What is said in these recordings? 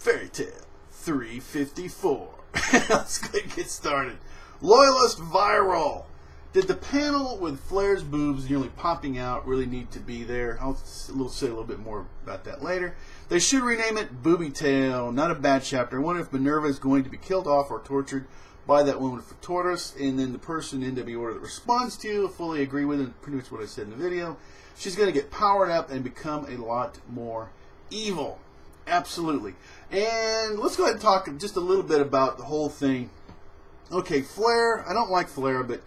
Fairy Tale 354. Let's go and get started. Loyalist viral. Did the panel with Flair's boobs nearly popping out really need to be there? I'll say a little bit more about that later. They should rename it Booby Tale. Not a bad chapter. I wonder if Minerva is going to be killed off or tortured by that woman for Tararos, and then the person in NW Order that responds to you, fully agree with it, pretty much what I said in the video. She's going to get powered up and become a lot more evil. Absolutely. And let's go ahead and talk just a little bit about the whole thing. Okay, Flair, I don't like Flair, but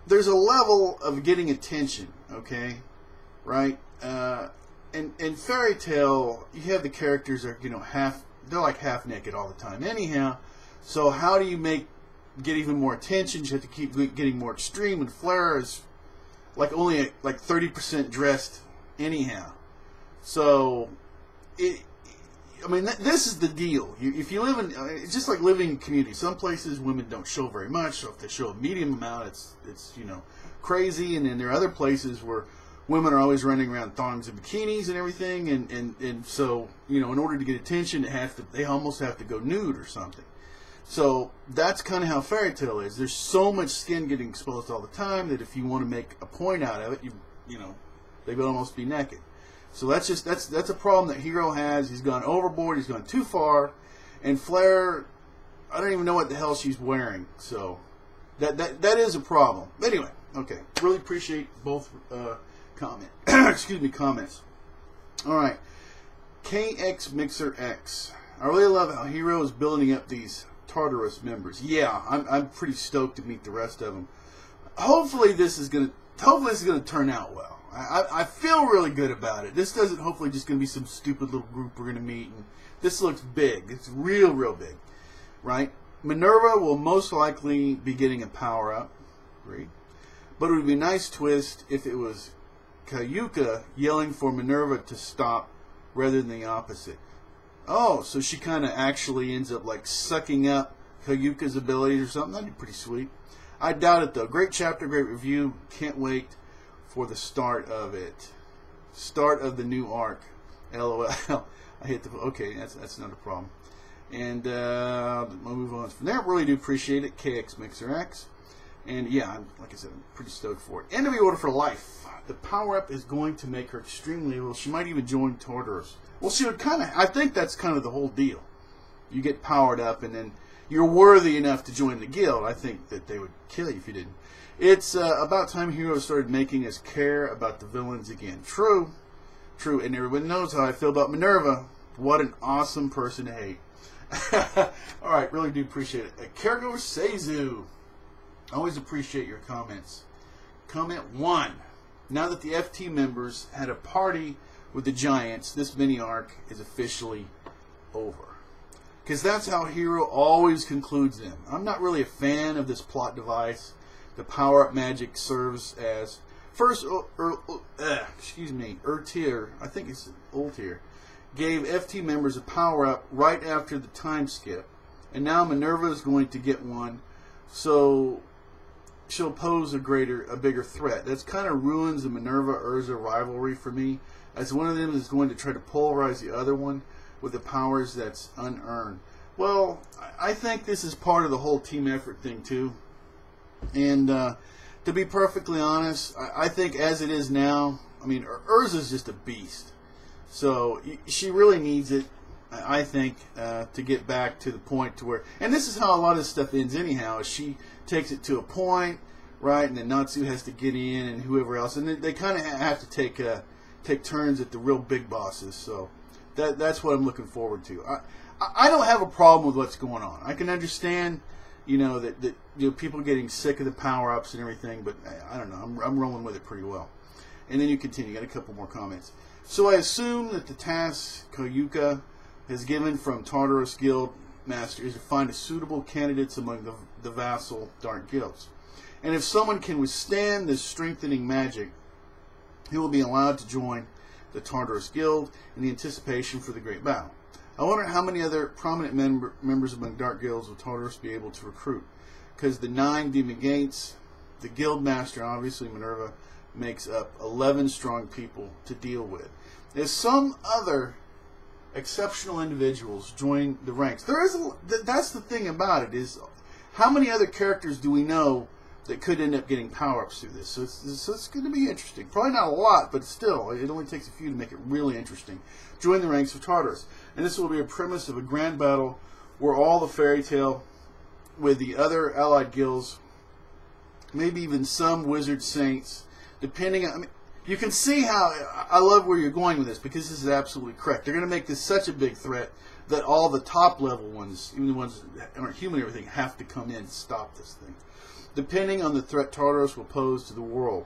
there's a level of getting attention, okay? Right? In Fairy Tale, you have the characters are, they're like half naked all the time. Anyhow, so how do you get even more attention? You have to keep getting more extreme, and Flair is like only like 30% dressed anyhow. So this is the deal. If you live in, it's just like living in community. Some places women don't show very much, so if they show a medium amount, it's crazy. And then there are other places where women are always running around thongs and bikinis and everything, and so in order to get attention, they almost have to go nude or something. So that's kind of how Fairy Tale is. There's so much skin getting exposed all the time that if you want to make a point out of it, they would almost be naked. So that's a problem that Hero has. He's gone overboard. He's gone too far. And Flair, I don't even know what the hell she's wearing. So that is a problem. But anyway, okay. Really appreciate both comments. All right. KX Mixer X. I really love how Hero is building up these Tararos members. Yeah, I'm pretty stoked to meet the rest of them. Hopefully this is gonna turn out well. I feel really good about it. This doesn't hopefully just going to be some stupid little group we're going to meet. And this looks big. It's real big. Right? Minerva will most likely be getting a power-up. Great. But it would be a nice twist if it was Kayuka yelling for Minerva to stop rather than the opposite. Oh, so she kind of actually ends up like sucking up Kayuka's abilities or something. That'd be pretty sweet. I doubt it, though. Great chapter, great review. Can't wait for the start of it. Start of the new arc. LOL. I hit the... Okay, that's not a problem. And we'll move on from there. Really do appreciate it. KX Mixer X. And yeah, like I said, I'm pretty stoked for it. NW Order for life. The power-up is going to make her extremely evil. She might even join Tararos. Well, she would kind of... I think that's kind of the whole deal. You get powered up and then you're worthy enough to join the guild. I think that they would kill you if you didn't. It's about time Hero started making us care about the villains again. True. And everyone knows how I feel about Minerva. What an awesome person to hate. Alright, really do appreciate it. Cargo Seizu. Always appreciate your comments. Comment 1. Now that the FT members had a party with the Giants, this mini-arc is officially over. Because that's how Hero always concludes them. I'm not really a fan of this plot device. The power-up magic serves as first. Urtier, I think it's Ultier, gave FT members a power-up right after the time skip, and now Minerva is going to get one, so she'll pose a bigger threat. That's kind of ruins the Minerva-Urza rivalry for me, as one of them is going to try to polarize the other one with the powers that's unearned. Well, I think this is part of the whole team effort thing too. And to be perfectly honest, I think as it is now, Urza's just a beast. So she really needs it, I think, to get back to the point to where... And this is how a lot of this stuff ends anyhow. She takes it to a point, right? And then Natsu has to get in and whoever else. And they kind of have to take turns at the real big bosses. So that's what I'm looking forward to. I don't have a problem with what's going on. I can understand... that people getting sick of the power-ups and everything, but I don't know. I'm rolling with it pretty well. And then you continue. Got a couple more comments. So I assume that the task Koyuka has given from Tararos Guild Master is to find a suitable candidates among the vassal dark guilds. And if someone can withstand this strengthening magic, he will be allowed to join the Tararos Guild in the anticipation for the great battle. I wonder how many other prominent members among Dark Guilds will Tararos be able to recruit. Because the 9 Demon Gates, the Guild Master, obviously Minerva, makes up 11 strong people to deal with. If some other exceptional individuals join the ranks. That's the thing about it, is how many other characters do we know that could end up getting power-ups through this? So it's going to be interesting. Probably not a lot, but still, it only takes a few to make it really interesting. Join the ranks of Tararos. And this will be a premise of a grand battle where all the fairy tale with the other allied guilds, maybe even some wizard saints, depending on... I mean, you can see how I love where you're going with this, because this is absolutely correct. They're going to make this such a big threat that all the top level ones, even the ones that aren't human and everything, have to come in and stop this thing. Depending on the threat Tararos will pose to the world,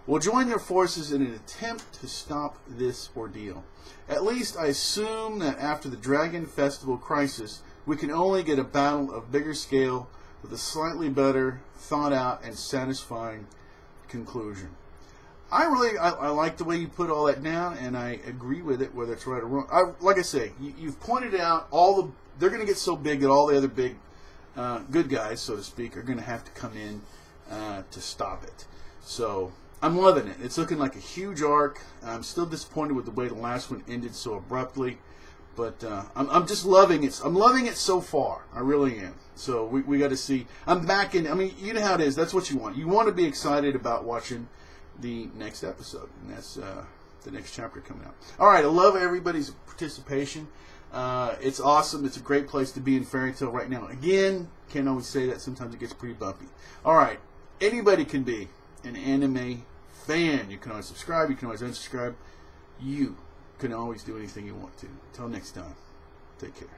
will join their forces in an attempt to stop this ordeal. At least I assume that after the Dragon Festival crisis, we can only get a battle of bigger scale with a slightly better, thought out, and satisfying conclusion. I like the way you put all that down, and I agree with it, whether it's right or wrong. Like I say, you've pointed out they're going to get so big that all the other big good guys, so to speak, are going to have to come in to stop it. So I'm loving it. It's looking like a huge arc. I'm still disappointed with the way the last one ended so abruptly, but I'm just loving it. I'm loving it so far. I really am. So we got to see. I'm back in. I mean, you know how it is. That's what you want. You want to be excited about watching the next episode, and that's the next chapter coming out. All right, I love everybody's participation. It's awesome. It's a great place to be in fairy tale right now. Again, can't always say that. Sometimes it gets pretty bumpy. All right, anybody can be an anime fan. You can always subscribe. You can always unsubscribe. You can always do anything you want to. Until next time, take care.